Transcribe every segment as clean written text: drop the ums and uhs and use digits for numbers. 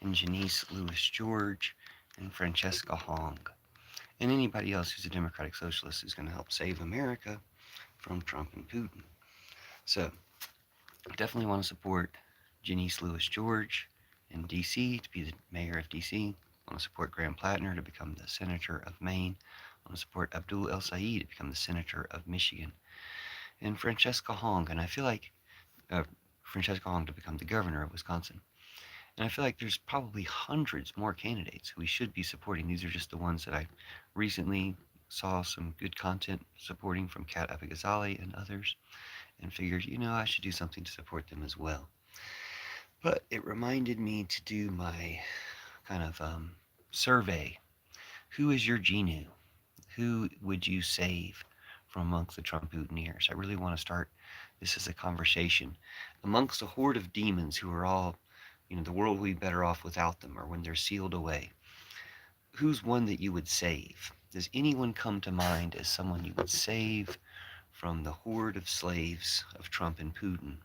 and Janice Lewis George, and Francesca Hong, and anybody else who's a democratic socialist who's going to help save America from Trump and Putin. So, definitely want to support Janice Lewis George in D.C. to be the mayor of D.C. I want to support Graham Plattner to become the senator of Maine. I want to support Abdul El Sayed to become the senator of Michigan. And Francesca Hong, and I feel like Francesca Hong to become the governor of Wisconsin. And I feel like there's probably hundreds more candidates who we should be supporting. These are just the ones that I recently saw some good content supporting from Kat Abigazali and others, and figured, I should do something to support them as well. But it reminded me to do my kind of survey. Who is your Jinu? Who would you save from amongst the Trump Putiners? I really want to start this as a conversation amongst a horde of demons who are all, the world will be better off without them, or when they're sealed away. Who's one that you would save? Does anyone come to mind as someone you would save from the horde of slaves of Trump and Putin?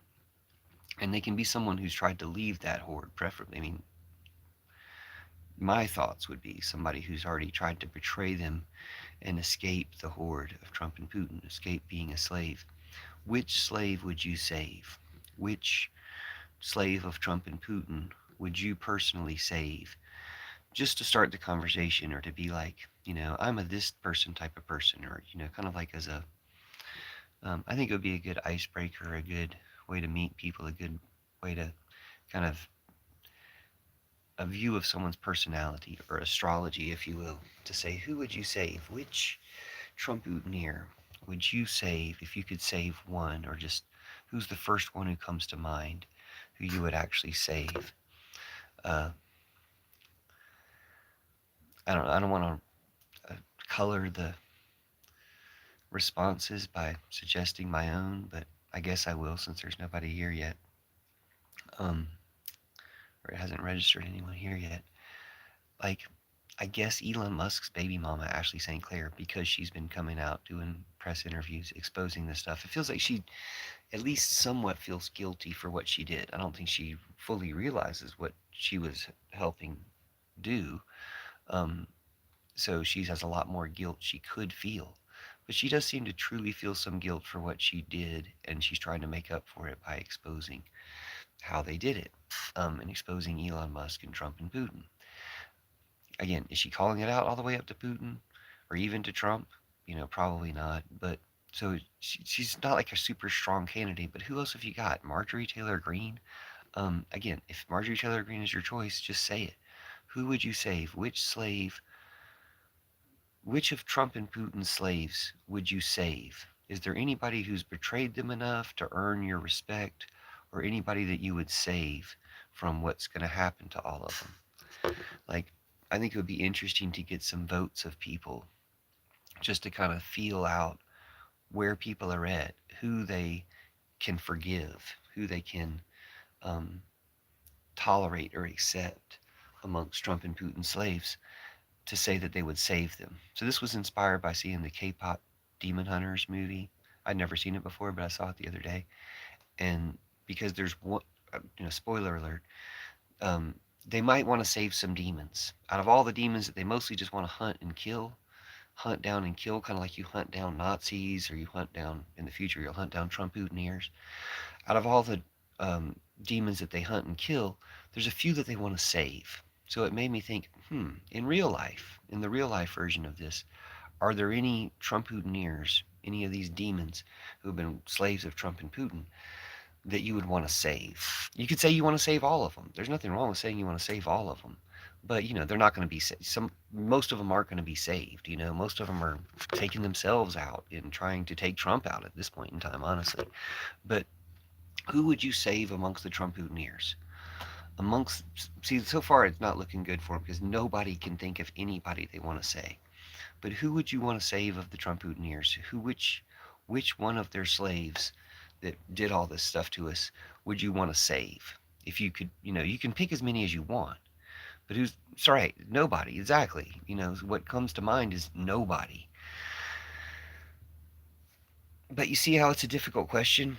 And they can be someone who's tried to leave that horde, preferably. I mean, my thoughts would be somebody who's already tried to betray them and escape the horde of Trump and Putin, escape being a slave. Which slave would you save? Which slave of Trump and Putin would you personally save? Just to start the conversation, or to be like, I'm a this person type of person, or, kind of like as a, I think it would be a good icebreaker, a good way to meet people, a good way to kind of a view of someone's personality, or astrology, if you will, to say, who would you save? Which Trump Trumputinir would you save if you could save one, or just who's the first one who comes to mind who you would actually save? Uh, I don't want to color the responses by suggesting my own, but I guess I will, since there's nobody here yet, or it hasn't registered anyone here yet. Like, I guess Elon Musk's baby mama, Ashley St. Clair, because she's been coming out doing press interviews exposing this stuff. It feels like she at least somewhat feels guilty for what she did. I don't think she fully realizes what she was helping do. Um, so she has a lot more guilt she could feel. But she does seem to truly feel some guilt for what she did, and she's trying to make up for it by exposing how they did it, and exposing Elon Musk and Trump and Putin. Again, is she calling it out all the way up to Putin or even to Trump? Probably not. But so she's not like a super strong candidate. But who else have you got? Marjorie Taylor Greene? Again, if Marjorie Taylor Greene is your choice, just say it. Who would you save? Which slave? Which of Trump and Putin's slaves would you save? Is there anybody who's betrayed them enough to earn your respect, or anybody that you would save from what's going to happen to all of them? Like, I think it would be interesting to get some votes of people just to kind of feel out where people are at, who they can forgive, who they can um, tolerate or accept amongst Trump and Putin slaves, to say that they would save them. So this was inspired by seeing the K-pop Demon Hunters movie. I'd never seen it before, but I saw it the other day. And because there's one, spoiler alert, they might want to save some demons. Out of all the demons that they mostly just want to hunt down and kill, kind of like you hunt down Nazis, or you hunt down, in the future, you'll hunt down Trump-Putineers. Out of all the demons that they hunt and kill, there's a few that they want to save. So it made me think, in real life, in the real life version of this, are there any Trump-Putineers, any of these demons who have been slaves of Trump and Putin, that you would want to save? You could say you want to save all of them. There's nothing wrong with saying you want to save all of them. But, they're not going to be most of them aren't going to be saved. Most of them are taking themselves out and trying to take Trump out at this point in time, honestly. But who would you save amongst the Trump-Putineers? See, so far it's not looking good for them, because nobody can think of anybody they want to say. But who would you want to save of the Trump-Putineers? Which one of their slaves that did all this stuff to us would you want to save? If you could, you can pick as many as you want. But sorry, nobody, exactly. What comes to mind is nobody. But you see how it's a difficult question?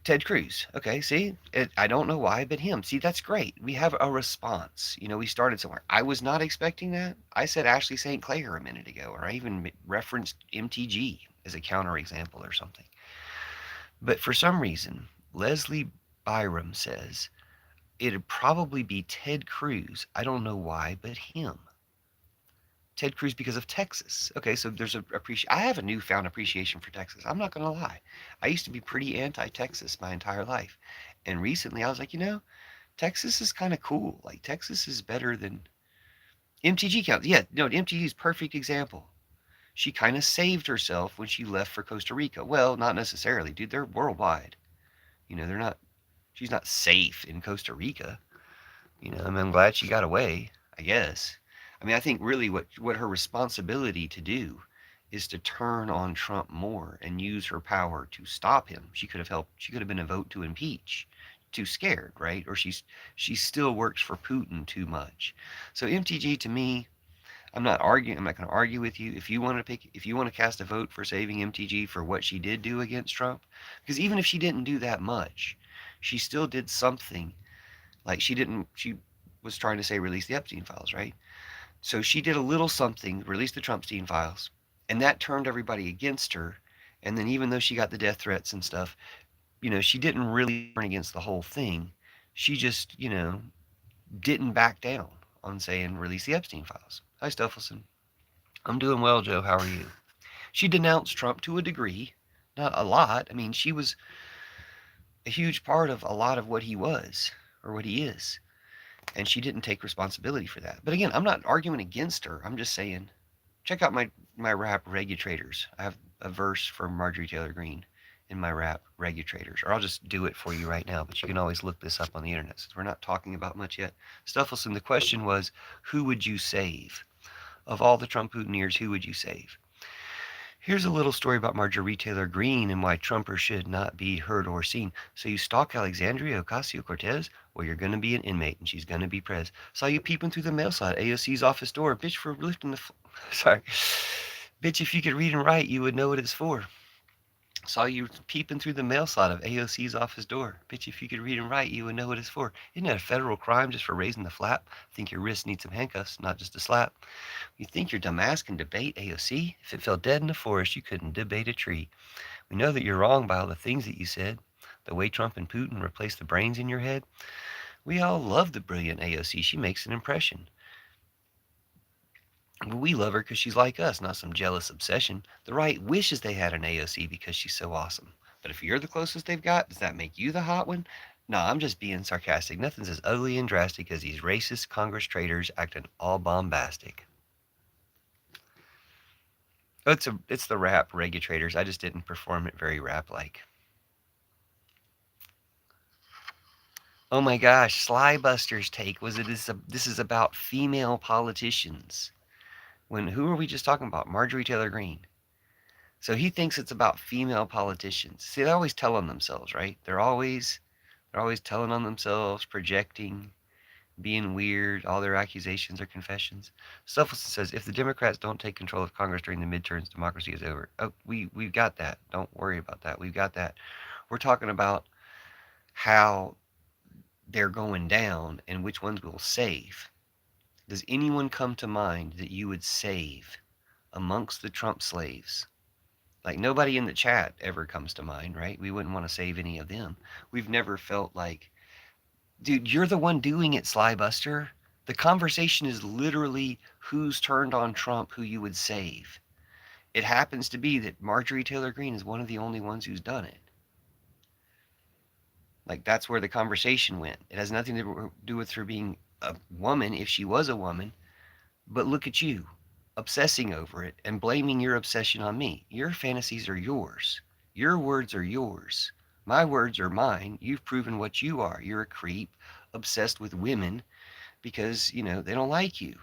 Ted Cruz. Okay, see, I don't know why, but him. See, that's great. We have a response. We started somewhere. I was not expecting that. I said Ashley St. Clair a minute ago, or I even referenced MTG as a counterexample or something. But for some reason, Leslie Byram says it'd probably be Ted Cruz. I don't know why, but him. Ted Cruz because of Texas. Okay, so there's I have a newfound appreciation for Texas. I'm not gonna lie. I used to be pretty anti-Texas my entire life, and recently I was like, Texas is kind of cool. Like Texas is better than MTG counts. Yeah, no, MTG is perfect example. She kind of saved herself when she left for Costa Rica. Well, not necessarily, dude. They're worldwide. They're not. She's not safe in Costa Rica. I'm glad she got away, I guess. I mean, I think really what her responsibility to do is to turn on Trump more and use her power to stop him. She could have helped. She could have been a vote to impeach. Too scared, right? Or she still works for Putin too much. So MTG to me, I'm not arguing. I'm not going to argue with you. If you want to cast a vote for saving MTG for what she did do against Trump, because even if she didn't do that much, she still did something. Like she was trying to say release the Epstein files, right? So she did a little something, released the Trumpstein files, and that turned everybody against her. And then even though she got the death threats and stuff, she didn't really turn against the whole thing. She just, didn't back down on saying release the Epstein files. Hi, Stuffelson. I'm doing well, Joe. How are you? She denounced Trump to a degree, not a lot. I mean, she was a huge part of a lot of what he was or what he is. And she didn't take responsibility for that. But again, I'm not arguing against her. I'm just saying, check out my rap Regulators. I have a verse from Marjorie Taylor Greene in my rap Regulators, or I'll just do it for you right now. But you can always look this up on the internet since we're not talking about much yet. Stuffelson, the question was, who would you save? Of all the Trump Putiners, who would you save? Here's a little story about Marjorie Taylor Greene and why Trumpers should not be heard or seen. So you stalk Alexandria Ocasio-Cortez? Well, you're going to be an inmate, and she's going to be prez. Saw you peeping through the mail slot at AOC's office door. Bitch, for lifting the... Sorry. Bitch, if you could read and write, you would know what it's for. Saw you peeping through the mail slot of AOC's office door. Bitch, if you could read and write, you would know what it's for. Isn't that a federal crime just for raising the flap? I think your wrist needs some handcuffs, not just a slap. You think your dumb ass can debate AOC? If it fell dead in the forest, you couldn't debate a tree. We know that you're wrong by all the things that you said. The way Trump and Putin replaced the brains in your head. We all love the brilliant AOC. She makes an impression. We love her because she's like us, not some jealous obsession. The right wishes they had an AOC because she's so awesome. But if you're the closest they've got, does that make you the hot one? No, I'm just being sarcastic. Nothing's as ugly and drastic as these racist Congress traitors acting all bombastic. Oh, it's the rap Regulators. I just didn't perform it very rap-like. Oh my gosh, Slybuster's take was this is about female politicians. Who are we just talking about? Marjorie Taylor Greene. So he thinks it's about female politicians. See, they're always telling themselves, right? They're always telling on themselves, projecting, being weird. All their accusations are confessions. Stuffelson says, if the Democrats don't take control of Congress during the midterms, democracy is over. Oh, we've got that. Don't worry about that. We've got that. We're talking about how they're going down and which ones we'll save. Does anyone come to mind that you would save amongst the Trump slaves? Like nobody in the chat ever comes to mind, right? We wouldn't want to save any of them. We've never felt like, dude, you're the one doing it, Slybuster. The conversation is literally who's turned on Trump, who you would save. It happens to be that Marjorie Taylor Greene is one of the only ones who's done it. Like that's where the conversation went. It has nothing to do with her being a woman, if she was a woman. But look at you, obsessing over it and blaming your obsession on me. Your fantasies are yours. Your words are yours. My words are mine. You've proven what you are. You're a creep, obsessed with women because, they don't like you.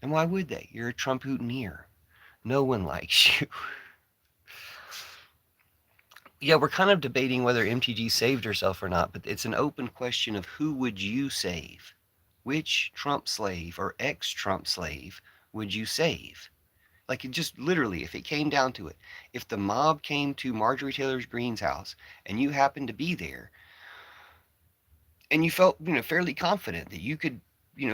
And why would they? You're a Trump Hootenier. No one likes you. Yeah, we're kind of debating whether MTG saved herself or not, but it's an open question of who would you save? Which Trump slave or ex-Trump slave would you save? Like, it just literally, if it came down to it, if the mob came to Marjorie Taylor Greene's house and you happened to be there and you felt, fairly confident that you could,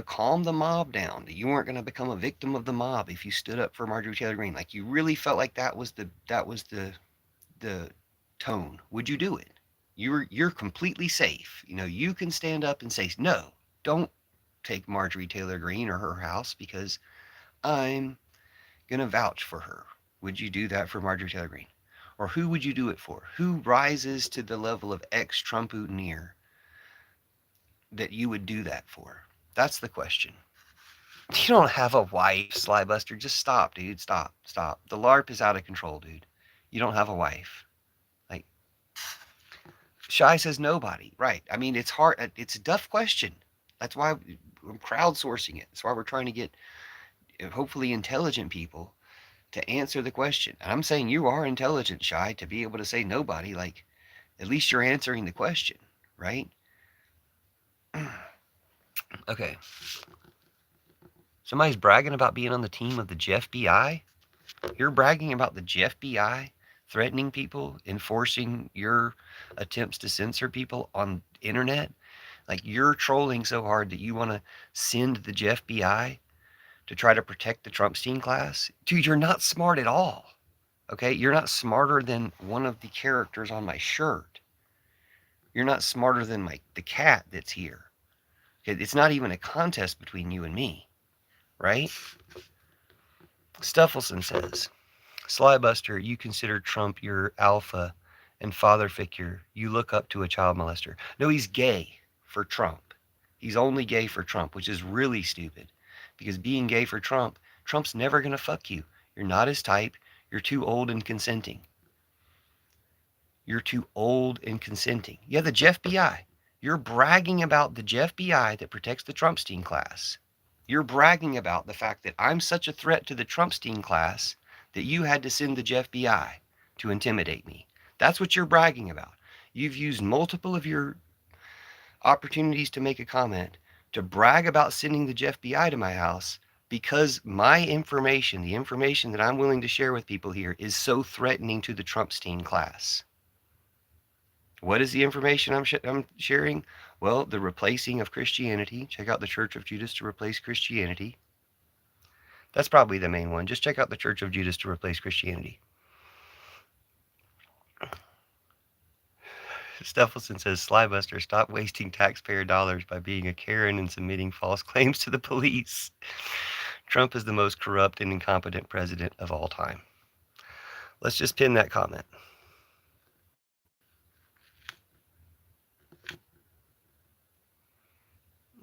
calm the mob down, that you weren't going to become a victim of the mob if you stood up for Marjorie Taylor Greene, like you really felt like that was the tone, would you do it? You're completely safe. You can stand up and say, no, don't take Marjorie Taylor Greene or her house because I'm gonna vouch for her. Would you do that for Marjorie Taylor Greene? Or who would you do it for? Who rises to the level of ex-Trump-Trumputeneer that you would do that for? That's the question. You don't have a wife, Slybuster. Just stop, dude. Stop. Stop. The LARP is out of control, dude. You don't have a wife. Like, Shy says nobody. Right. I mean, it's hard. It's a tough question. That's why I'm crowdsourcing it. That's why we're trying to get hopefully intelligent people to answer the question. And I'm saying you are intelligent, Shy, to be able to say nobody. Like, at least you're answering the question, right? Okay. Somebody's bragging about being on the team of the FBI. You're bragging about the FBI threatening people, enforcing your attempts to censor people on internet. Like, you're trolling so hard that you want to send the FBI to try to protect the Trumpstein class. Dude, you're not smart at all. Okay? You're not smarter than one of the characters on my shirt. You're not smarter than the cat that's here. Okay? It's not even a contest between you and me, right? Stuffelson says, Slybuster, you consider Trump your alpha and father figure. You look up to a child molester. No, he's gay for Trump. He's only gay for Trump, which is really stupid. Because being gay for Trump, Trump's never going to fuck you. You're not his type. You're too old and consenting. You're too old and consenting. Yeah, the FBI. You're bragging about the FBI that protects the Trumpstein class. You're bragging about the fact that I'm such a threat to the Trumpstein class that you had to send the FBI to intimidate me. That's what you're bragging about. You've used multiple of your opportunities to make a comment to brag about sending the FBI to my house because my information, the information that I'm willing to share with people here, is so threatening to the Trumpstein class. What is the information I'm sharing? Well, the replacing of Christianity. Check out the Church of Judas to replace Christianity. That's probably the main one. Just check out the Church of Judas to replace Christianity. Stephelson says, Slybuster, stop wasting taxpayer dollars by being a Karen and submitting false claims to the police. Trump is the most corrupt and incompetent president of all time. Let's just pin that comment.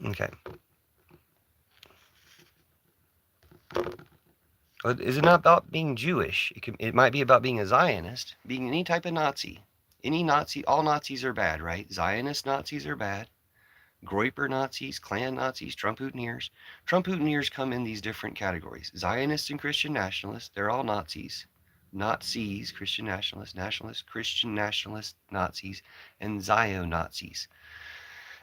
Okay. Is it not about being Jewish? It might be about being a Zionist, being any type of Nazi. Any Nazi, all Nazis are bad, right? Zionist Nazis are bad. Groyper Nazis, Klan Nazis, Trump-Hooteneers. Trump-Hooteneers come in these different categories. Zionists and Christian nationalists, they're all Nazis. Nazis, Christian nationalists, nationalists, Christian nationalists, Nazis, and Zio-Nazis.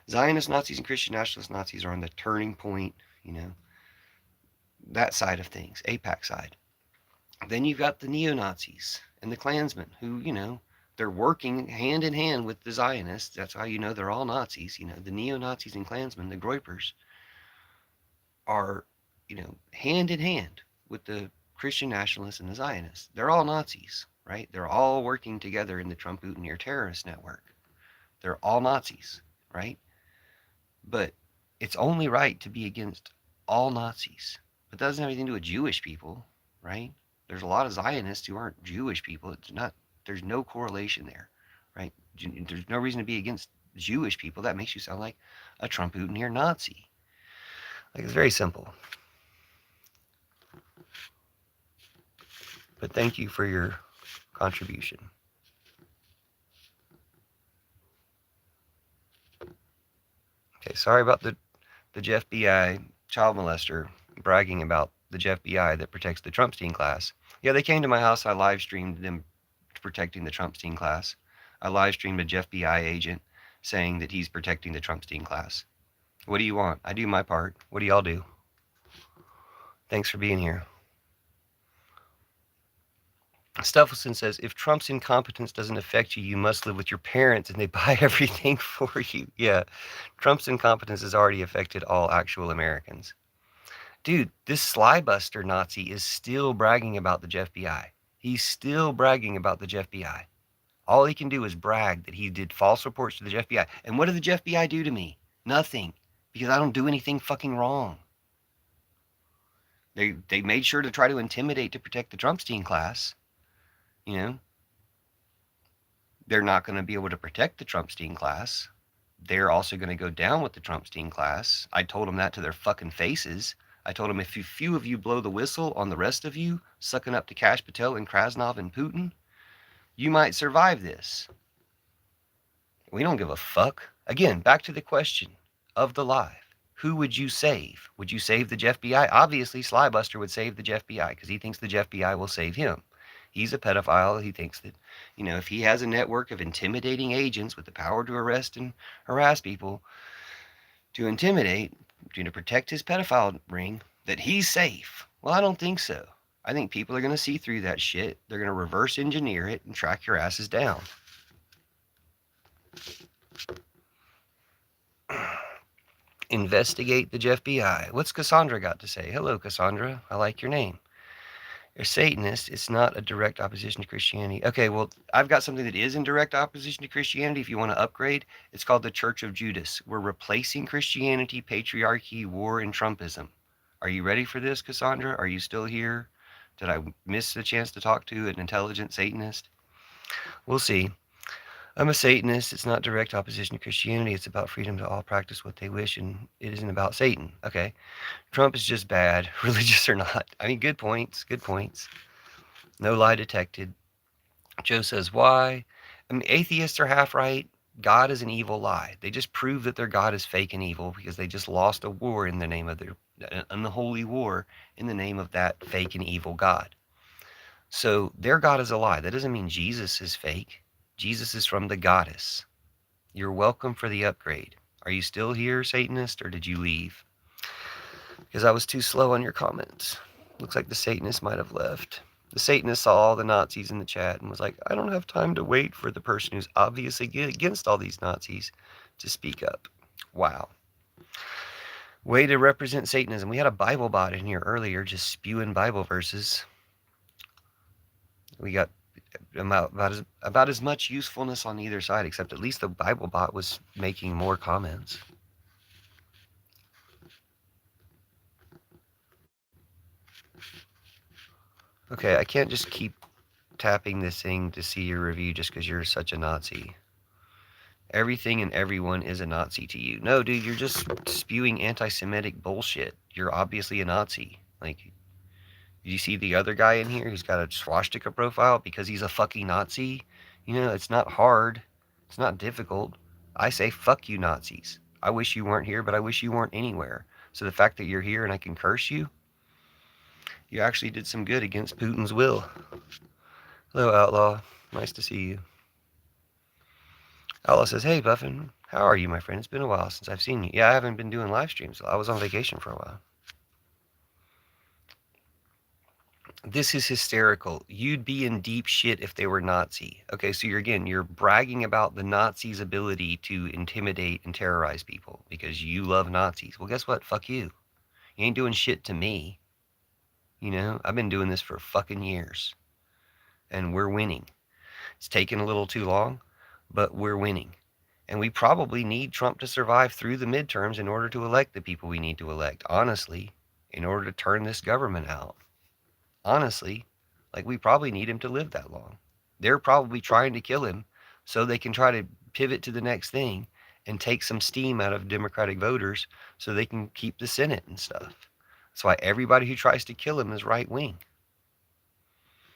Zionist Nazis and Christian nationalist Nazis are on the turning point, that side of things, AIPAC side. Then you've got the neo-Nazis and the Klansmen who, they're working hand in hand with the Zionists. That's how you know they're all Nazis. The neo-Nazis and Klansmen, the Groypers, are, hand in hand with the Christian nationalists and the Zionists. They're all Nazis, right? They're all working together in the Trump-Hooteneer terrorist network. They're all Nazis, right? But it's only right to be against all Nazis. But that doesn't have anything to do with Jewish people, right? There's a lot of Zionists who aren't Jewish people. There's no correlation there, right? There's no reason to be against Jewish people. That makes you sound like a Trump-Hooteneer Nazi. It's very simple. But thank you for your contribution. Okay, sorry about the FBI child molester bragging about the FBI that protects the Trumpstein class. Yeah, they came to my house. I live streamed them protecting the Trumpstein class. I live streamed a FBI agent saying that he's protecting the Trumpstein class. What do you want? I do my part. What do y'all do? Thanks for being here. Stuffelson says, if Trump's incompetence doesn't affect you, you must live with your parents and they buy everything for you. Yeah, Trump's incompetence has already affected all actual Americans. Dude, this slybuster Nazi is still bragging about the FBI. He's still bragging about the FBI. All he can do is brag that he did false reports to the FBI. And what did the FBI do to me? Nothing, because I don't do anything fucking wrong. They made sure to try to intimidate to protect the Trumpstein class. You know, they're not going to be able to protect the Trumpstein class. They're also going to go down with the Trumpstein class. I told them that to their fucking faces. I told them, if a few of you blow the whistle on the rest of you, sucking up to Kash Patel and Krasnov and Putin, you might survive this. We don't give a fuck. Again, back to the question of the live. Who would you save? Would you save the FBI? Obviously, Slybuster would save the FBI because he thinks the FBI will save him. He's a pedophile. He thinks that, if he has a network of intimidating agents with the power to arrest and harass people, to intimidate, to protect his pedophile ring, that he's safe. Well, I don't think so. I think people are going to see through that shit. They're going to reverse engineer it and track your asses down. Investigate the FBI. What's Cassandra got to say? Hello, Cassandra. I like your name. You're Satanist. It's not a direct opposition to Christianity. Okay, well, I've got something that is in direct opposition to Christianity. If you want to upgrade, it's called the Church of Judas. We're replacing Christianity, patriarchy, war, and Trumpism. Are you ready for this, Cassandra? Are you still here? Did I miss the chance to talk to an intelligent Satanist? We'll see. I'm a Satanist. It's not direct opposition to Christianity. It's about freedom to all practice what they wish, and it isn't about Satan. Okay. Trump is just bad, religious or not. I mean, good points. Good points. No lie detected. Joe says, why? I mean, atheists are half right. God is an evil lie. They just prove that their God is fake and evil because they just lost a war in the name of their unholy war in the name of that fake and evil God. So their God is a lie. That doesn't mean Jesus is fake. Jesus is from the goddess. You're welcome for the upgrade. Are you still here, Satanist, or did you leave? Because I was too slow on your comments. Looks like the Satanist might have left. The Satanist saw all the Nazis in the chat and was like, I don't have time to wait for the person who's obviously against all these Nazis to speak up. Wow. Way to represent Satanism. We had a Bible bot in here earlier just spewing Bible verses. We got about as much usefulness on either side, except at least the Bible bot was making more comments. Okay, I can't just keep tapping this thing to see your review just because you're such a Nazi. Everything and everyone is a Nazi to you. No, dude, you're just spewing anti-Semitic bullshit. You're obviously a Nazi. Like, you see the other guy in here? He's got a swastika profile because he's a fucking Nazi. It's not hard. It's not difficult. I say, fuck you, Nazis. I wish you weren't here, but I wish you weren't anywhere. So the fact that you're here and I can curse you, you actually did some good against Putin's will. Hello, Outlaw. Nice to see you. Outlaw says, hey, Buffin, how are you, my friend? It's been a while since I've seen you. Yeah, I haven't been doing live streams. I was on vacation for a while. This is hysterical. You'd be in deep shit if they were Nazi. Okay, so you're bragging about the Nazis' ability to intimidate and terrorize people because you love Nazis. Well, guess what? Fuck you. You ain't doing shit to me. I've been doing this for fucking years. And we're winning. It's taken a little too long, but we're winning. And we probably need Trump to survive through the midterms in order to elect the people we need to elect. Honestly, in order to turn this government out. Honestly, like we probably need him to live that long. They're probably trying to kill him so they can try to pivot to the next thing and take some steam out of Democratic voters so they can keep the Senate and stuff. That's why everybody who tries to kill him is right wing.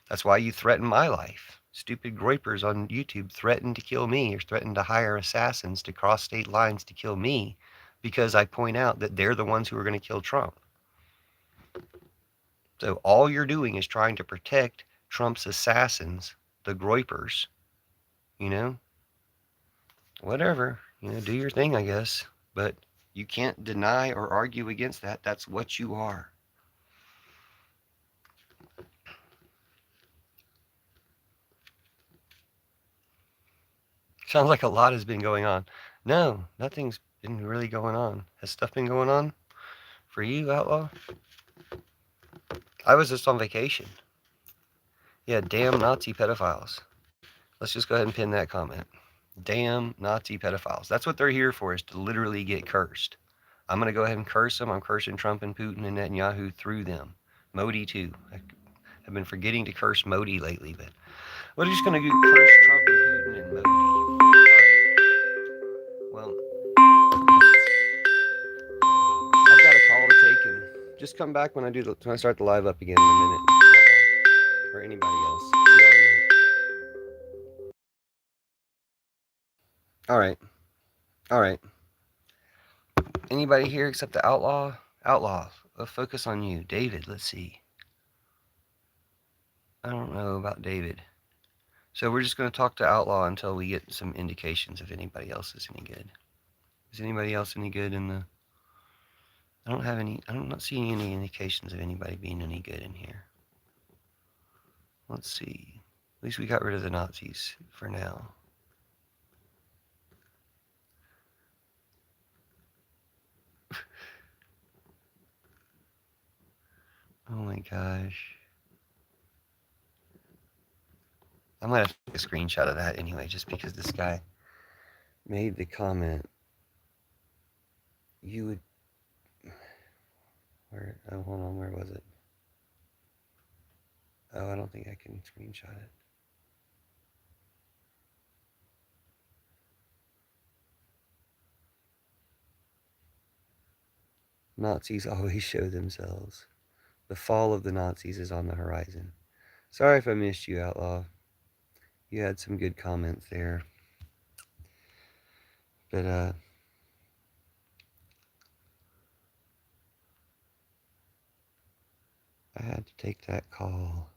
That's why you threaten my life. Stupid groypers on YouTube threaten to kill me or threaten to hire assassins to cross state lines to kill me because I point out that they're the ones who are going to kill Trump. So all you're doing is trying to protect Trump's assassins, the groypers, whatever, do your thing, I guess. But you can't deny or argue against that. That's what you are. Sounds like a lot has been going on. No, nothing's been really going on. Has stuff been going on for you, Outlaw? I was just on vacation. Yeah, damn Nazi pedophiles. Let's just go ahead and pin that comment. Damn Nazi pedophiles. That's what they're here for, is to literally get cursed. I'm going to go ahead and curse them. I'm cursing Trump and Putin and Netanyahu through them. Modi, too. I've been forgetting to curse Modi lately, but we're just going to curse Trump and Putin and Modi. Well, I've got a call to take, and just come back when I start the live up again in a minute. Or anybody else. See y'all in a minute. All right. All right. Anybody here except the outlaw? Outlaw. Let's focus on you. David, let's see. I don't know about David. So we're just going to talk to Outlaw until we get some indications if anybody else is any good. Is anybody else any good in the... I don't have any... I'm not seeing any indications of anybody being any good in here. Let's see. At least we got rid of the Nazis for now. Oh my gosh. I might have to take a screenshot of that anyway, just because this guy made the comment. You would... Where? Oh, hold on. Where was it? Oh, I don't think I can screenshot it. Nazis always show themselves. The fall of the Nazis is on the horizon. Sorry if I missed you, Outlaw. You had some good comments there. But, I had to take that call.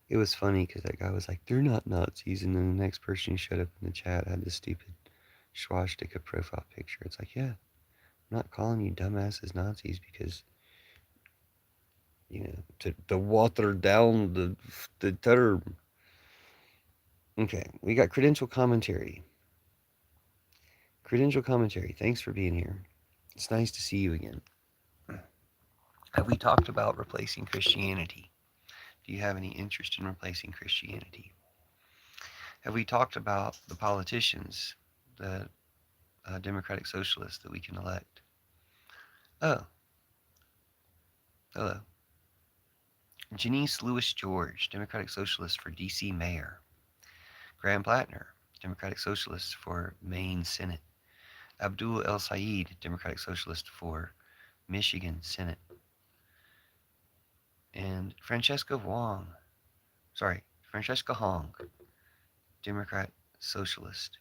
It was funny because that guy was like, they're not Nazis. And then the next person who showed up in the chat had this stupid swastika profile picture. It's like, yeah, I'm not calling you dumbasses Nazis because, you know, to water down the term. Okay, we got credential commentary. Credential commentary, thanks for being here. It's nice to see you again. Have we talked about replacing Christianity? Do you have any interest in replacing Christianity? Have we talked about the politicians, the Democratic Socialists that we can elect? Oh, hello. Janice Lewis George, Democratic Socialist for D.C. Mayor. Graham Plattner, Democratic Socialist for Maine Senate. Abdul El Sayed, Democratic Socialist for Michigan Senate. And Francesca Hong, Democrat Socialist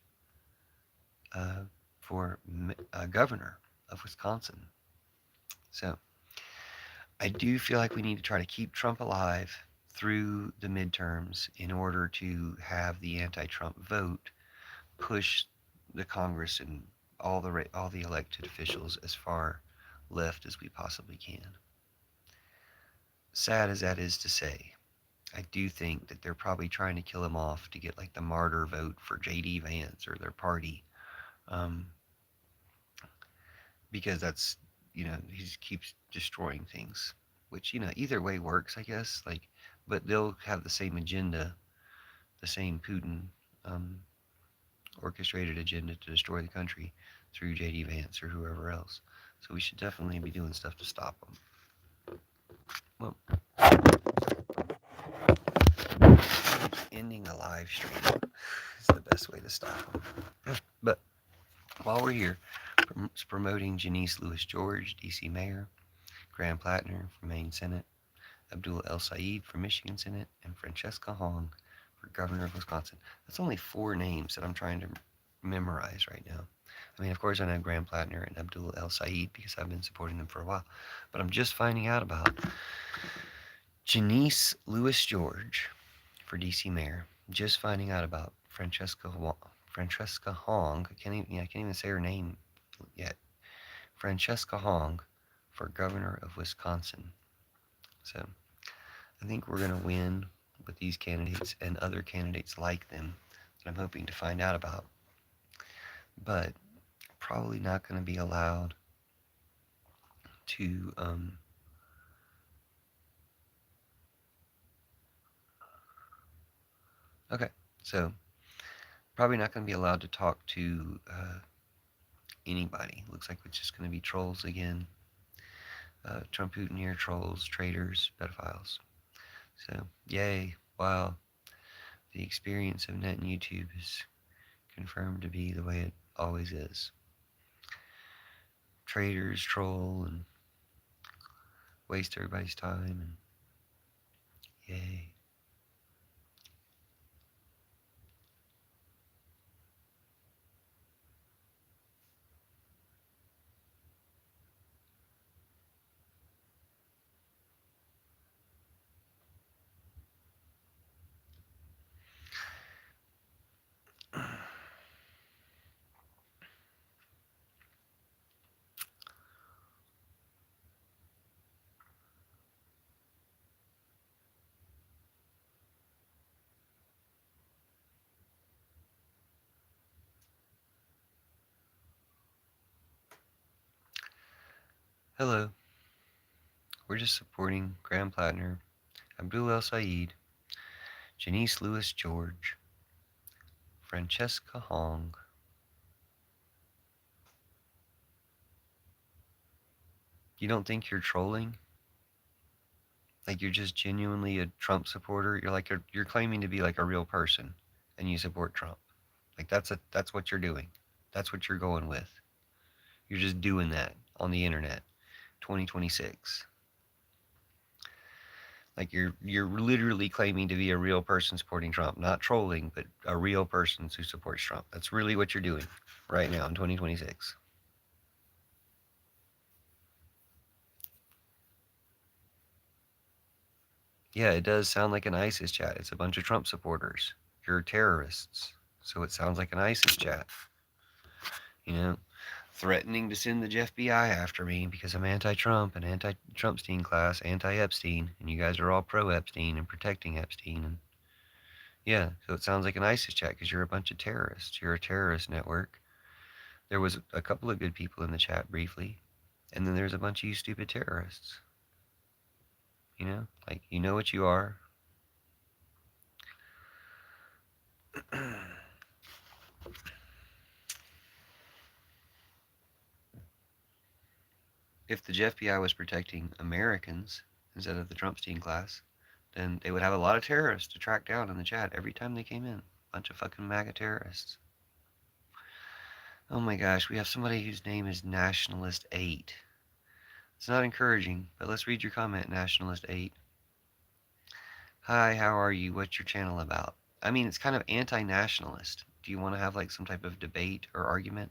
for governor of Wisconsin. So I do feel like we need to try to keep Trump alive through the midterms in order to have the anti-Trump vote push the Congress and all the elected officials as far left as we possibly can. Sad as that is to say, I do think that they're probably trying to kill him off to get like the martyr vote for J.D. Vance or their party, because that's, you know, he just keeps destroying things, which, you know, either way works, I guess. Like, but they'll have the same agenda, the same Putin orchestrated agenda to destroy the country through J.D. Vance or whoever else. So we should definitely be doing stuff to stop them. Well, ending the live stream is the best way to stop them. But while we're here, promoting Janice Lewis George, D.C. Mayor, Graham Plattner from Maine Senate, Abdul El Sayed for Michigan Senate, and Francesca Hong for Governor of Wisconsin. That's only 4 names that I'm trying to memorize right now. I mean, of course, I know Graham Plattner and Abdul El Sayed because I've been supporting them for a while. But I'm just finding out about Janice Lewis George for D.C. Mayor. Just finding out about Francesca Hong. I can't even say her name yet. Francesca Hong for Governor of Wisconsin. So I think we're going to win with these candidates and other candidates like them that I'm hoping to find out about. But probably not going to be allowed to okay, so probably not going to be allowed to talk to anybody. Looks like it's just going to be trolls again. Trump Hootenier trolls, traitors, pedophiles. So, yay. Wow. The experience of net and YouTube is confirmed to be the way it always is. Traitors troll and waste everybody's time, and yay. Hello. We're just supporting Graham Plattner, Abdul El Sayed, Janice Lewis George, Francesca Hong. You don't think you're trolling? Like you're just genuinely a Trump supporter? You're claiming to be like a real person and you support Trump. Like that's what you're doing. That's what you're going with. You're just doing that on the internet. 2026. Like you're literally claiming to be a real person supporting Trump, not trolling, but a real person who supports Trump. That's really what you're doing right now in 2026. Yeah, it does sound like an ISIS chat. It's a bunch of Trump supporters. You're terrorists. So it sounds like an ISIS chat. You know, threatening to send the FBI after me because I'm anti-Trump and anti-Trumpstein class, anti-Epstein, and you guys are all pro-Epstein and protecting Epstein. And yeah, so it sounds like an ISIS chat because you're a bunch of terrorists. You're a terrorist network. There was a couple of good people in the chat briefly, and then there's a bunch of you stupid terrorists. You know, like you know what you are. If the FBI was protecting Americans instead of the Trumpstein class, then they would have a lot of terrorists to track down in the chat every time they came in. Bunch of fucking MAGA terrorists. Oh my gosh, we have somebody whose name is Nationalist8. It's not encouraging, but let's read your comment, Nationalist8. Hi, how are you? What's your channel about? I mean, it's kind of anti-nationalist. Do you want to have like some type of debate or argument?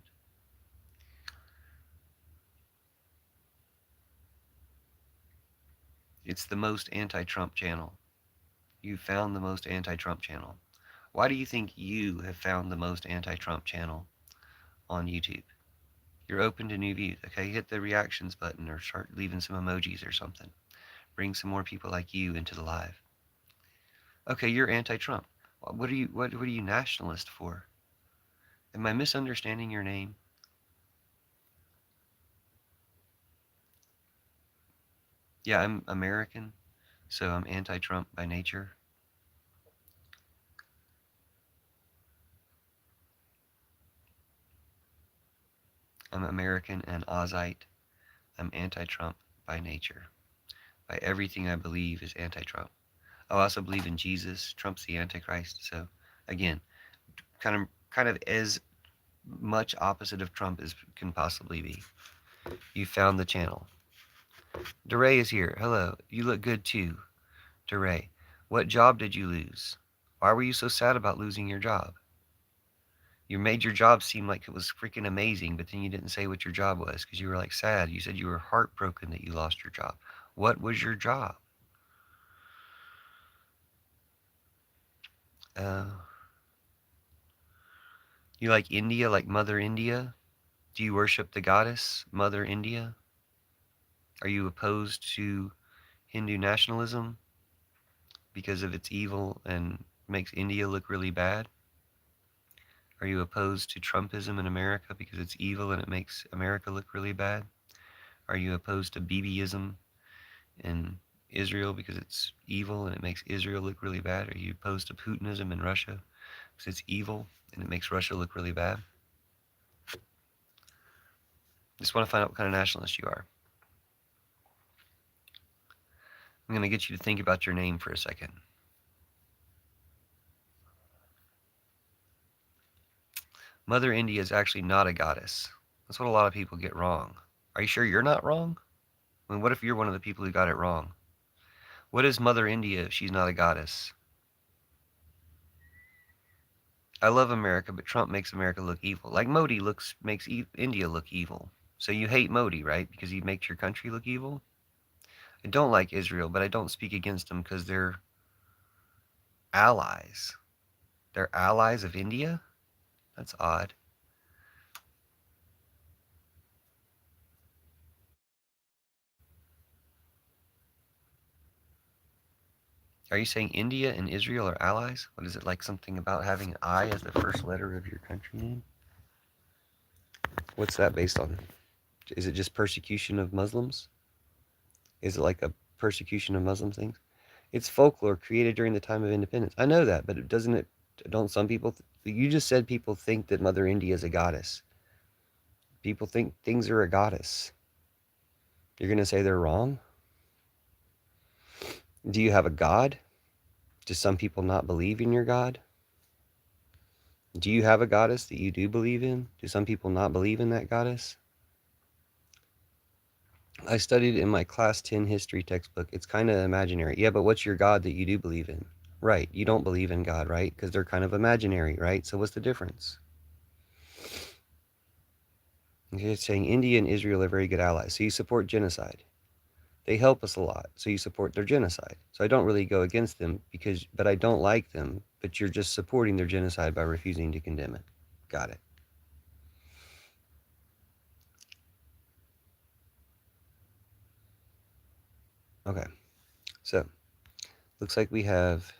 It's the most anti-Trump channel. You found the most anti-Trump channel. Why do you think you have found the most anti-Trump channel on YouTube? You're open to new views. Okay, hit the reactions button or start leaving some emojis or something. Bring some more people like you into the live. Okay, you're anti-Trump. What are you nationalist for? Am I misunderstanding your name? Yeah, I'm American, so I'm anti-Trump by nature. I'm American and Ozite. I'm anti-Trump by nature. By everything I believe is anti-Trump. I also believe in Jesus. Trump's the Antichrist. So again, kind of as much opposite of Trump as can possibly be. You found the channel. DeRay is here. Hello. You look good too. DeRay, what job did you lose? Why were you so sad about losing your job? You made your job seem like it was freaking amazing, but then you didn't say what your job was because you were like sad. You said you were heartbroken that you lost your job. What was your job? Uh, you like India, like Mother India? Do you worship the goddess, Mother India? Are you opposed to Hindu nationalism because of its evil and makes India look really bad? Are you opposed to Trumpism in America because it's evil and it makes America look really bad? Are you opposed to Bibiism in Israel because it's evil and it makes Israel look really bad? Are you opposed to Putinism in Russia because it's evil and it makes Russia look really bad? Just want to find out what kind of nationalist you are. I'm going to get you to think about your name for a second. Mother India is actually not a goddess. That's what a lot of people get wrong. Are you sure you're not wrong? I mean, what if you're one of the people who got it wrong? What is Mother India if she's not a goddess? I love America, but Trump makes America look evil. Like Modi makes India look evil. So you hate Modi, right? Because he makes your country look evil? I don't like Israel, but I don't speak against them because they're allies. They're allies of India? That's odd. Are you saying India and Israel are allies? What is it, like something about having I as the first letter of your country name? What's that based on? Is it just persecution of Muslims? Is it like a persecution of Muslim things? It's folklore created during the time of independence. I know that, but doesn't it? Don't some people? You just said people think that Mother India is a goddess. People think things are a goddess. You're gonna say they're wrong? Do you have a god? Do some people not believe in your god? Do you have a goddess that you do believe in? Do some people not believe in that goddess? I studied in my class 10 history textbook. It's kind of imaginary. Yeah, but what's your God that you do believe in? Right. You don't believe in God, right? Because they're kind of imaginary, right? So what's the difference? You're saying India and Israel are very good allies. So you support genocide. They help us a lot. So you support their genocide. So I don't really go against them but I don't like them. But you're just supporting their genocide by refusing to condemn it. Got it. Okay. So looks like we have,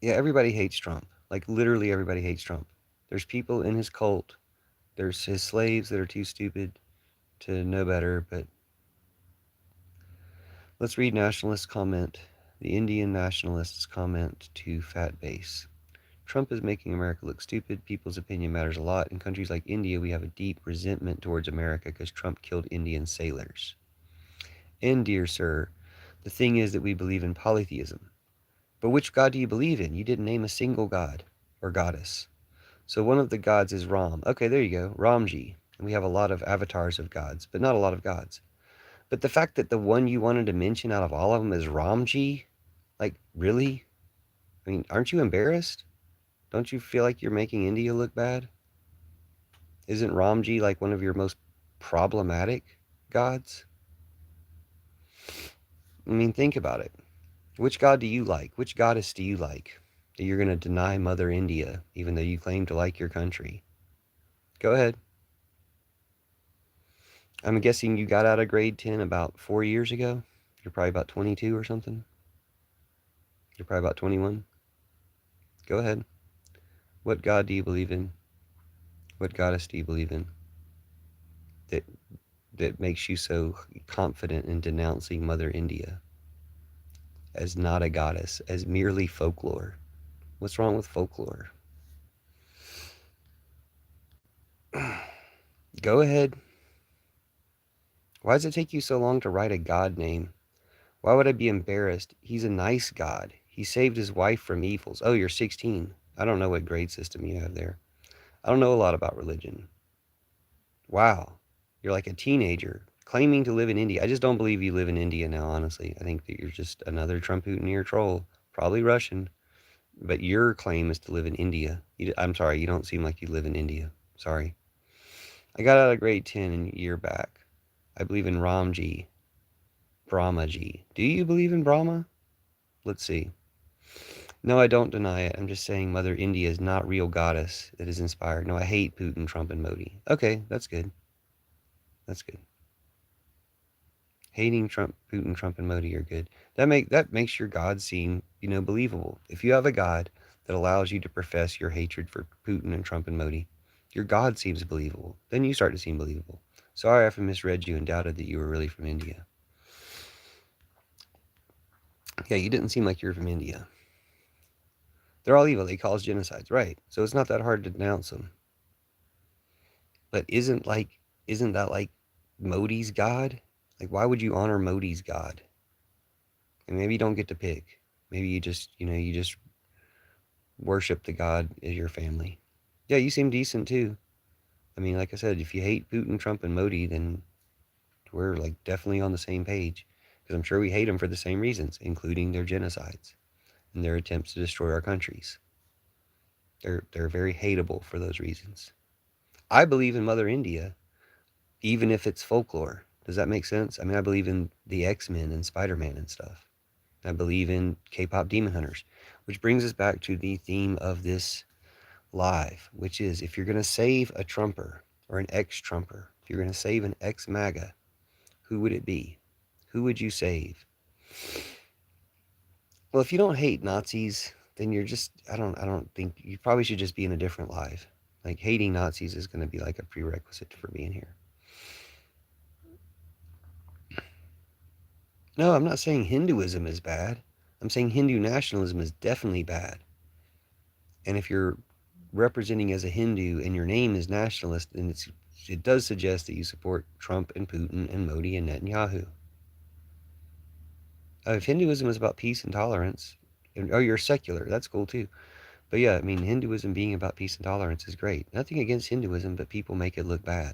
yeah, everybody hates Trump. Like literally everybody hates Trump. There's people in his cult. There's his slaves that are too stupid to know better, but let's read nationalist comment. The Indian nationalists comment to Fat Base. Trump is making America look stupid. People's opinion matters a lot. In countries like India, we have a deep resentment towards America because Trump killed Indian sailors. And, dear sir, the thing is that we believe in polytheism. But which god do you believe in? You didn't name a single god or goddess. So one of the gods is Ram. Okay, there you go, Ramji. And we have a lot of avatars of gods, but not a lot of gods. But the fact that the one you wanted to mention out of all of them is Ramji, like, really? I mean, aren't you embarrassed? Don't you feel like you're making India look bad? Isn't Ramji like one of your most problematic gods? I mean, think about it. Which god do you like? Which goddess do you like? That you're going to deny Mother India, even though you claim to like your country? Go ahead. I'm guessing you got out of grade 10 about 4 years ago. You're probably about 22 or something. You're probably about 21. Go ahead. What god do you believe in? What goddess do you believe in that that makes you so confident in denouncing Mother India as not a goddess, as merely folklore? What's wrong with folklore? Go ahead. Why does it take you so long to write a god name? Why would I be embarrassed? He's a nice god. He saved his wife from evils. Oh, you're 16. I don't know what grade system you have there. I don't know a lot about religion. Wow. You're like a teenager claiming to live in India. I just don't believe you live in India now, honestly. I think that you're just another Trump-Hooteneer troll, probably Russian, but your claim is to live in India. I'm sorry, you don't seem like you live in India. Sorry. I got out of grade 10 a year back. I believe in Ramji, Brahmaji. Do you believe in Brahma? Let's see. No, I don't deny it. I'm just saying Mother India is not real goddess that is inspired. No, I hate Putin, Trump, and Modi. Okay, that's good. That's good. Hating Trump, Putin, Trump, and Modi are good. That makes your God seem, believable. If you have a God that allows you to profess your hatred for Putin and Trump and Modi, your God seems believable. Then you start to seem believable. Sorry if I misread you and doubted that you were really from India. Yeah, you didn't seem like you were from India. They're all evil. They cause genocides, right? So it's not that hard to denounce them. But isn't that like Modi's God? Like, why would you honor Modi's God? And maybe you don't get to pick. Maybe you just worship the God as your family. Yeah, you seem decent too. I mean, like I said, if you hate Putin, Trump, and Modi, then we're like definitely on the same page. Because I'm sure we hate them for the same reasons, including their genocides and their attempts to destroy our countries. They're very hateable for those reasons. I believe in Mother India, even if it's folklore. Does that make sense? I mean, I believe in the X-Men and Spider-Man and stuff. I believe in K-pop demon hunters, which brings us back to the theme of this live, which is if you're going to save a Trumper or an ex-Trumper, if you're going to save an ex-MAGA, who would it be? Who would you save? Well, if you don't hate Nazis, then you're just I don't think you probably should just be in a different live. Like hating Nazis is going to be like a prerequisite for being here. No, I'm not saying Hinduism is bad. I'm saying Hindu nationalism is definitely bad. And if you're representing as a Hindu and your name is nationalist, then it does suggest that you support Trump and Putin and Modi and Netanyahu. If Hinduism is about peace and tolerance, oh, you're secular, that's cool too. But yeah, I mean, Hinduism being about peace and tolerance is great. Nothing against Hinduism, but people make it look bad.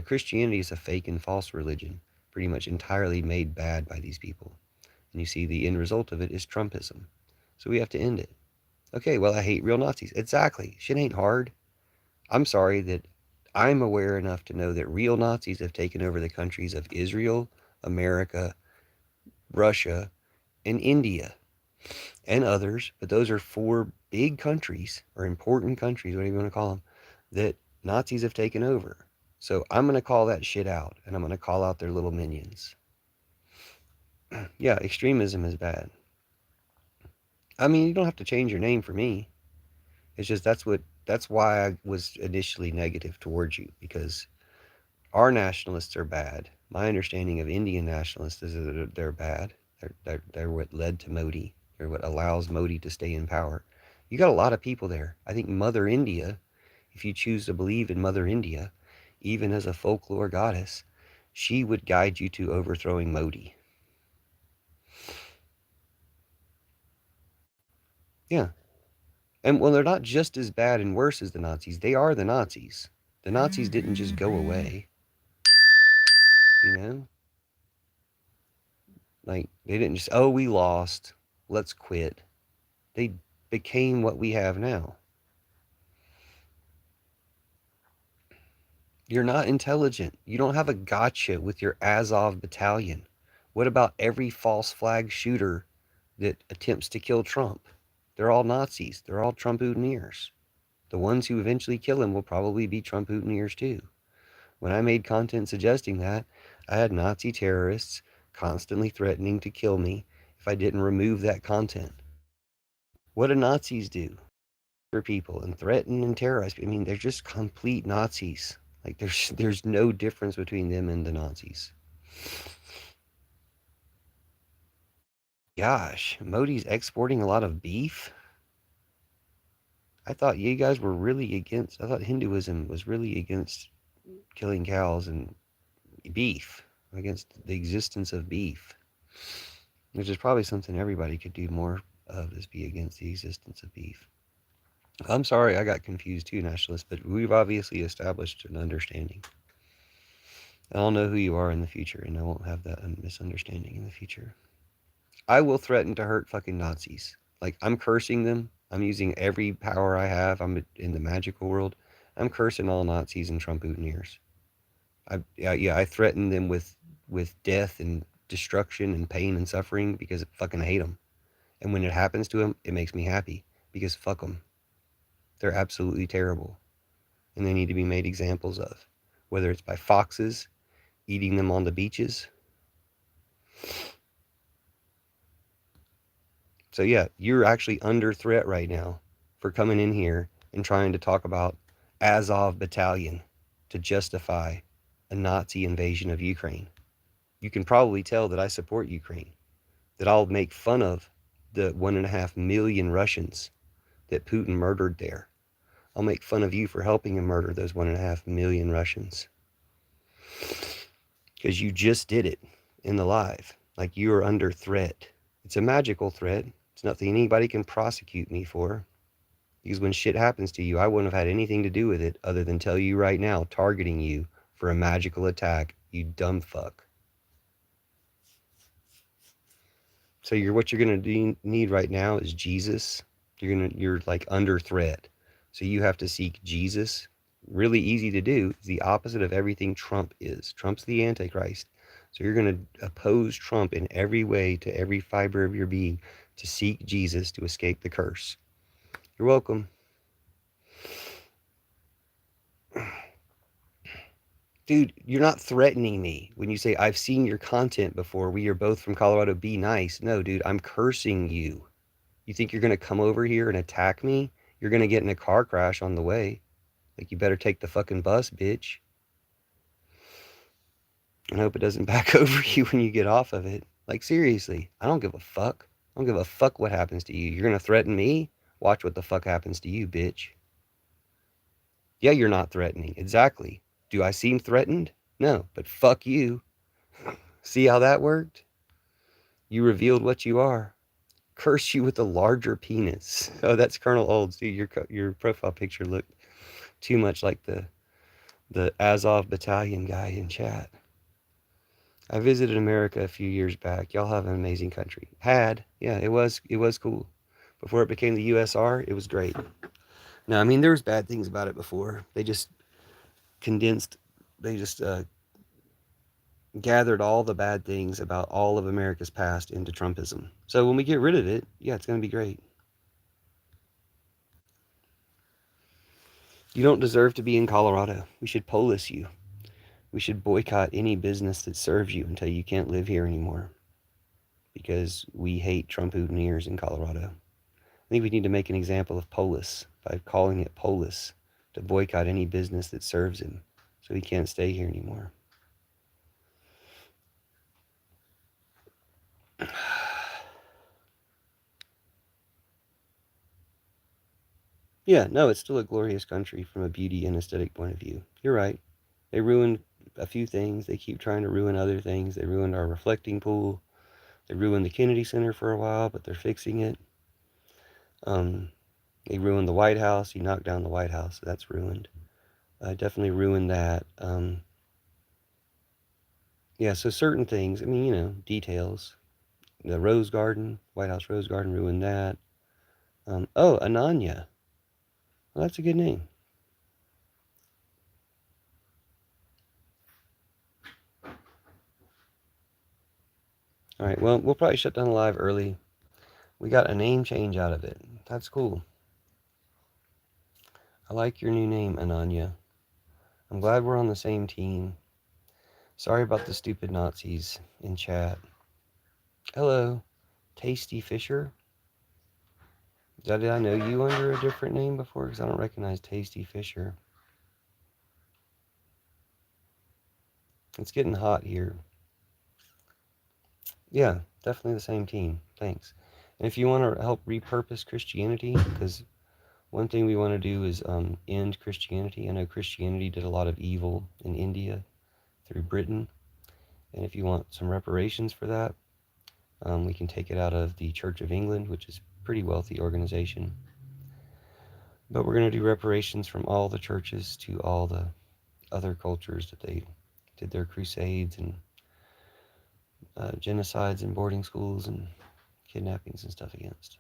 Christianity is a fake and false religion, pretty much entirely made bad by these people. And you see the end result of it is Trumpism. So we have to end it. Okay, well, I hate real Nazis. Exactly. Shit ain't hard. I'm sorry that I'm aware enough to know that real Nazis have taken over the countries of Israel, America, Russia, and India, and others. But those are four big countries, or important countries, whatever you want to call them, that Nazis have taken over. So I'm going to call that shit out, and I'm going to call out their little minions. Yeah, extremism is bad. I mean, you don't have to change your name for me. It's just that's why I was initially negative towards you, because our nationalists are bad. My understanding of Indian nationalists is that they're bad. They're what led to Modi. They're what allows Modi to stay in power. You got a lot of people there. I think Mother India, if you choose to believe in Mother India, even as a folklore goddess, she would guide you to overthrowing Modi. Yeah. And well, they're not just as bad and worse as the Nazis. They are the Nazis. The Nazis didn't just go away, you know? Like, they didn't just, oh, we lost, let's quit. They became what we have now. You're not intelligent. You don't have a gotcha with your Azov battalion. What about every false flag shooter that attempts to kill Trump? They're all Nazis. They're all Trump-Hooteniers. The ones who eventually kill him will probably be Trump-Hooteniers too. When I made content suggesting that, I had Nazi terrorists constantly threatening to kill me if I didn't remove that content. What do Nazis do? For people and threaten and terrorize. I mean, they're just complete Nazis. Like there's no difference between them and the Nazis. Gosh, Modi's exporting a lot of beef. I thought you guys were really against. I thought Hinduism was really against killing cows and beef, against the existence of beef, which is probably something everybody could do more of, is be against the existence of beef. I'm sorry, I got confused too, nationalist, but we've obviously established an understanding. I'll know who you are in the future, and I won't have that misunderstanding in the future. I will threaten to hurt fucking Nazis. Like, I'm cursing them. I'm using every power I have. I'm in the magical world. I'm cursing all Nazis and Trump-Hooteniers. I threaten them with death and destruction and pain and suffering because I fucking hate them. And when it happens to them, it makes me happy because fuck them. They're absolutely terrible. And they need to be made examples of. Whether it's by foxes, eating them on the beaches, So yeah, you're actually under threat right now for coming in here and trying to talk about Azov battalion to justify a Nazi invasion of Ukraine. You can probably tell that I support Ukraine, that I'll make fun of the 1.5 million Russians that Putin murdered there. I'll make fun of you for helping him murder those 1.5 million Russians because you just did it in the live. Like you are under threat. It's a magical threat. It's nothing anybody can prosecute me for. Because when shit happens to you, I wouldn't have had anything to do with it other than tell you right now, targeting you for a magical attack, you dumb fuck. So what you're gonna need right now is Jesus. You're like under threat. So you have to seek Jesus. Really easy to do. It's the opposite of everything Trump is. Trump's the Antichrist. So you're gonna oppose Trump in every way to every fiber of your being to seek Jesus to escape the curse. You're welcome. Dude, you're not threatening me when you say, I've seen your content before. We are both from Colorado. Be nice. No, dude, I'm cursing you. You think you're going to come over here and attack me? You're going to get in a car crash on the way. Like, you better take the fucking bus, bitch. And hope it doesn't back over you when you get off of it. Like, seriously, I don't give a fuck. I don't give a fuck what happens to you. You're going to threaten me? Watch what the fuck happens to you, bitch. Yeah, you're not threatening. Exactly. Do I seem threatened? No, but fuck you. See how that worked? You revealed what you are. Curse you with a larger penis. Oh, that's Colonel Olds, dude. Your profile picture looked too much like the Azov battalion guy in chat. I visited America a few years back. Y'all have an amazing country. Yeah, it was cool. Before it became the USR, it was great. No, I mean there was bad things about it before. They just condensed. They just gathered all the bad things about all of America's past into Trumpism. So when we get rid of it, yeah, it's going to be great. You don't deserve to be in Colorado. We should police you. We should boycott any business that serves you until you can't live here anymore because we hate Trump-Hooteniers in Colorado. I think we need to make an example of Polis by calling it Polis to boycott any business that serves him so he can't stay here anymore. Yeah, no, it's still a glorious country from a beauty and aesthetic point of view. You're right. They ruined a few things. They keep trying to ruin other things. They ruined our reflecting pool. They ruined the Kennedy Center for a while, but they're fixing it. They ruined the White House. He knocked down the White House, so that's ruined. Definitely ruined that. Yeah, so certain things, I mean, details. The Rose Garden, White House Rose Garden ruined that. Oh, Ananya. Well, that's a good name. All right, well, we'll probably shut down the live early. We got a name change out of it. That's cool. I like your new name, Ananya. I'm glad we're on the same team. Sorry about the stupid Nazis in chat. Hello, Tasty Fisher. Did I know you under a different name before? Because I don't recognize Tasty Fisher. It's getting hot here. Yeah, definitely the same team. Thanks. And if you want to help repurpose Christianity, because one thing we want to do is end Christianity. I know Christianity did a lot of evil in India through Britain. And if you want some reparations for that, we can take it out of the Church of England, which is a pretty wealthy organization. But we're going to do reparations from all the churches to all the other cultures that they did their crusades and genocides in boarding schools and kidnappings and stuff against.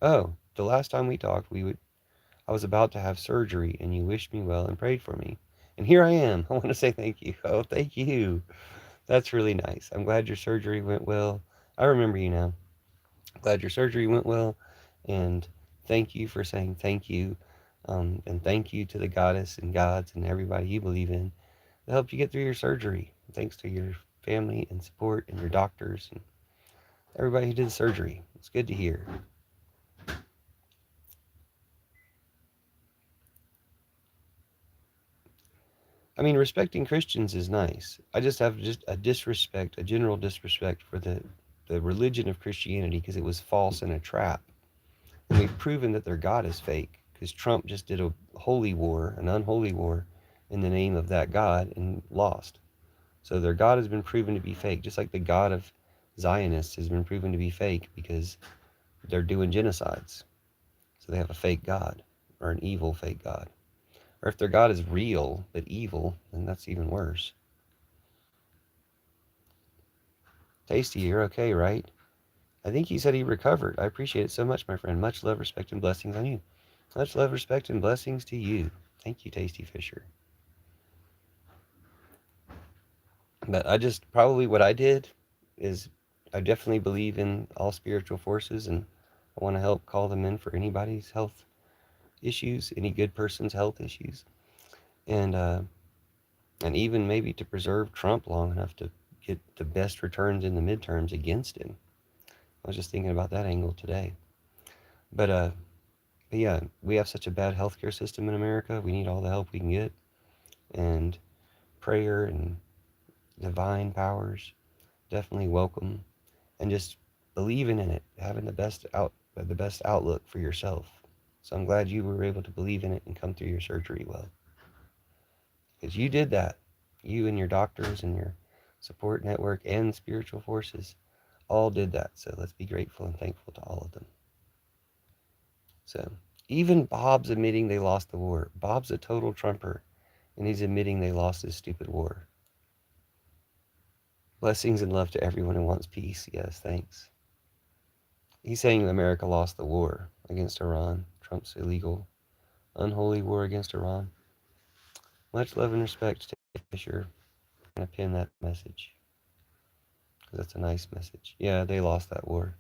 Oh, the last time we talked, I was about to have surgery, and you wished me well and prayed for me. And here I am. I want to say thank you. Oh, thank you. That's really nice. I'm glad your surgery went well. I remember you now. Glad your surgery went well, and thank you for saying thank you, and thank you to the goddess and gods and everybody you believe in that helped you get through your surgery. Thanks to your family and support and your doctors and everybody who did the surgery. It's good to hear. I mean, respecting Christians is nice. I just have just a disrespect, a general disrespect for the religion of Christianity because it was false and a trap. And we've proven that their God is fake because Trump just did a holy war, an unholy war, in the name of that God and lost. So their God has been proven to be fake, just like the God of Zionists has been proven to be fake because they're doing genocides. So they have a fake God or an evil fake God. Or if their God is real but evil, then that's even worse. Tasty, you're okay, right? I think he said he recovered. I appreciate it so much, my friend. Much love, respect, and blessings on you. Much love, respect, and blessings to you. Thank you, Tasty Fisher. But I just probably what I did is I definitely believe in all spiritual forces and I want to help call them in for anybody's health issues, any good person's health issues, and uh, and even maybe to preserve Trump long enough to get the best returns in the midterms against him. I was just thinking about that angle today. But but yeah, we have such a bad healthcare system in America. We need all the help we can get, and prayer and divine powers definitely welcome, and just believing in it, having the best outlook for yourself. So I'm glad you were able to believe in it and come through your surgery well, because you did that. You and your doctors and your support network and spiritual forces all did that. So let's be grateful and thankful to all of them. So even Bob's admitting they lost the war. Bob's a total Trumper, and he's admitting they lost this stupid war. Blessings and love to everyone who wants peace. Yes, thanks. He's saying America lost the war against Iran. Trump's illegal, unholy war against Iran. Much love and respect to Fisher. I'm going to pin that message because that's a nice message. Yeah, they lost that war.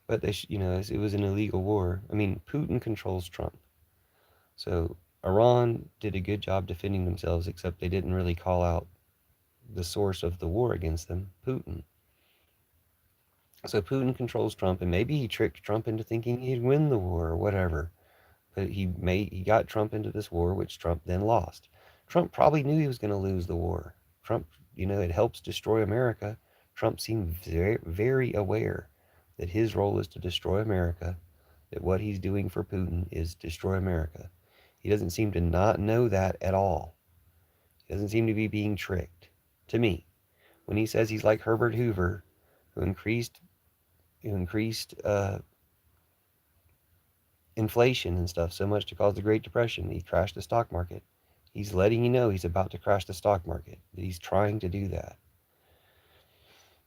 But it was an illegal war. I mean, Putin controls Trump. So Iran did a good job defending themselves, except they didn't really call out the source of the war against them, Putin. So Putin controls Trump, and maybe he tricked Trump into thinking he'd win the war or whatever. But he got Trump into this war, which Trump then lost. Trump probably knew he was going to lose the war. Trump, it helps destroy America. Trump seemed very, very aware that his role is to destroy America, that what he's doing for Putin is destroy America. He doesn't seem to not know that at all. He doesn't seem to be being tricked. To me, when he says he's like Herbert Hoover, who increased inflation and stuff so much to cause the Great Depression, he crashed the stock market. He's letting you know he's about to crash the stock market, that he's trying to do that.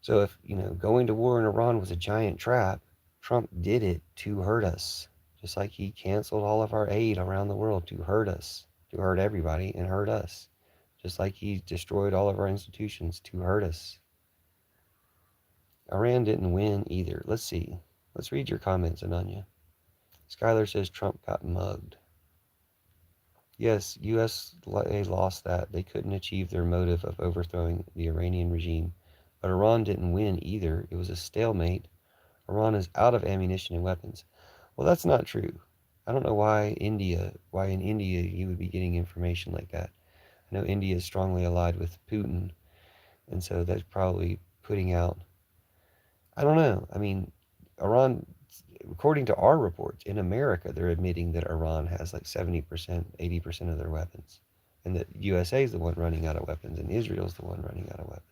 So if, going to war in Iran was a giant trap, Trump did it to hurt us. Just like he canceled all of our aid around the world to hurt us, to hurt everybody and hurt us. Just like he destroyed all of our institutions to hurt us. Iran didn't win either. Let's see. Let's read your comments, Ananya. Skylar says Trump got mugged. Yes, USA lost that. They couldn't achieve their motive of overthrowing the Iranian regime. But Iran didn't win either. It was a stalemate. Iran is out of ammunition and weapons. Well, that's not true. I don't know why in India you would be getting information like that. I know India is strongly allied with Putin, and so that's probably putting out. I don't know. I mean, Iran, according to our reports in America, they're admitting that Iran has like 70%, 80% of their weapons, and that USA is the one running out of weapons, and Israel's the one running out of weapons.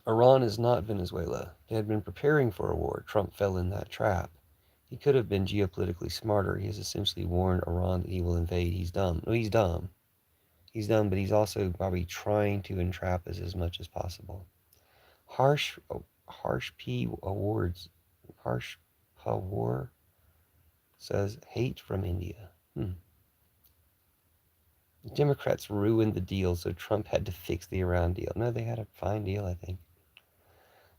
Iran is not Venezuela. They had been preparing for a war. Trump fell in that trap. He could have been geopolitically smarter. He has essentially warned Iran that he will invade. He's dumb. No, he's dumb. He's dumb, but he's also probably trying to entrap us as much as possible. Harsh, harsh P awards, harsh Pawar says hate from India. The Democrats ruined the deal, so Trump had to fix the Iran deal. No, they had a fine deal, I think.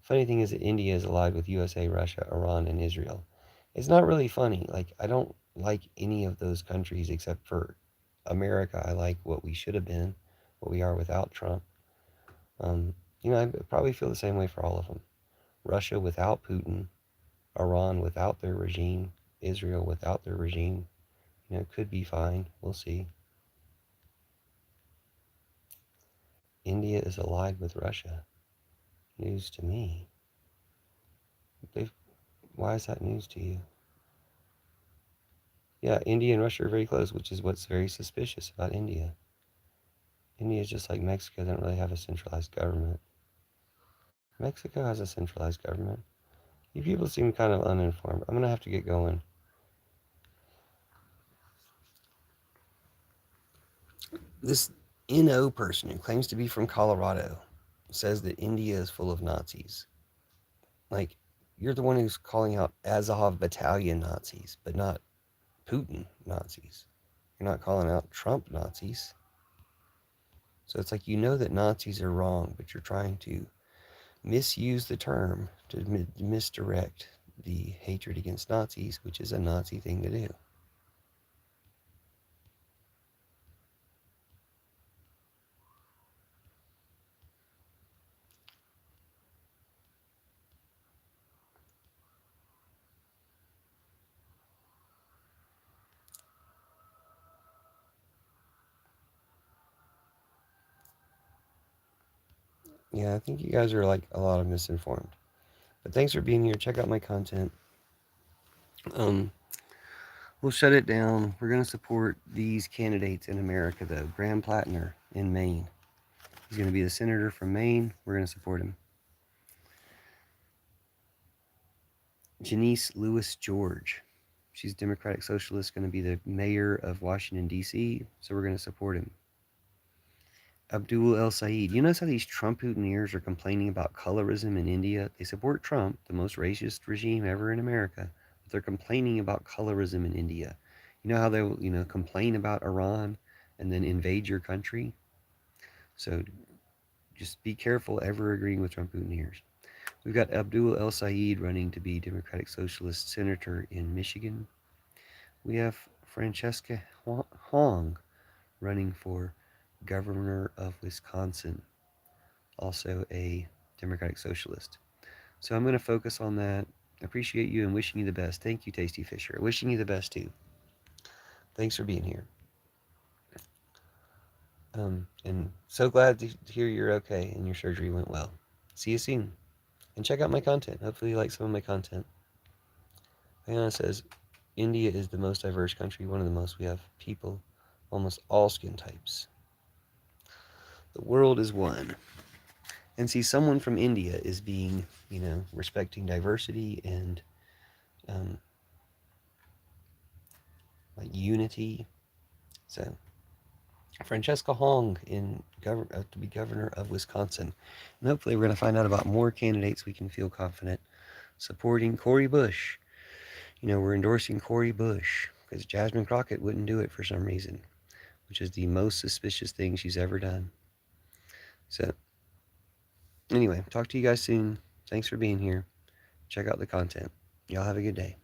Funny thing is that India is allied with USA, Russia, Iran, and Israel. It's not really funny. Like, I don't like any of those countries except for America, I like what we should have been, what we are without Trump. Um, I probably feel the same way for all of them. Russia without Putin, Iran without their regime, Israel without their regime, could be fine. We'll see. India is allied with Russia. News to me. They've, why is that news to you? Yeah, India and Russia are very close, which is what's very suspicious about India. India is just like Mexico, they don't really have a centralized government. Mexico has a centralized government. You people seem kind of uninformed. I'm going to have to get going. This NO person who claims to be from Colorado says that India is full of Nazis. Like, you're the one who's calling out Azov battalion Nazis, but not Putin Nazis. You're not calling out Trump Nazis. So it's like you know that Nazis are wrong, but you're trying to misuse the term to misdirect the hatred against Nazis, which is a Nazi thing to do. Yeah, I think you guys are like a lot of misinformed. But thanks for being here. Check out my content. Um, we'll shut it down. We're going to support these candidates in America, though. Graham Plattner in Maine. He's going to be the senator from Maine. We're going to support him. Janice Lewis George. She's Democratic Socialist, going to be the mayor of Washington, D.C., so we're going to support him. Abdul El Sayed. You notice how these Trump Putiners are complaining about colorism in India? They support Trump, the most racist regime ever in America, but they're complaining about colorism in India. You know how they will, complain about Iran and then invade your country? So just be careful ever agreeing with Trump Putiners. We've got Abdul El Sayed running to be Democratic Socialist Senator in Michigan. We have Francesca Hong running for Governor of Wisconsin, also a Democratic Socialist. So I'm going to focus on that. I appreciate you and wishing you the best. Thank you, Tasty Fisher. Wishing you the best too. Thanks for being here. And so glad to hear you're okay and your surgery went well. See you soon. And check out my content. Hopefully you like some of my content. Diana says, India is the most diverse country, one of the most. We have people, almost all skin types. The world is one. And see, someone from India is being, respecting diversity and um, like unity. So, Francesca Hong to be governor of Wisconsin. And hopefully, we're going to find out about more candidates we can feel confident supporting. Cory Bush. We're endorsing Cory Bush because Jasmine Crockett wouldn't do it for some reason, which is the most suspicious thing she's ever done. So, anyway, talk to you guys soon. Thanks for being here. Check out the content. Y'all have a good day.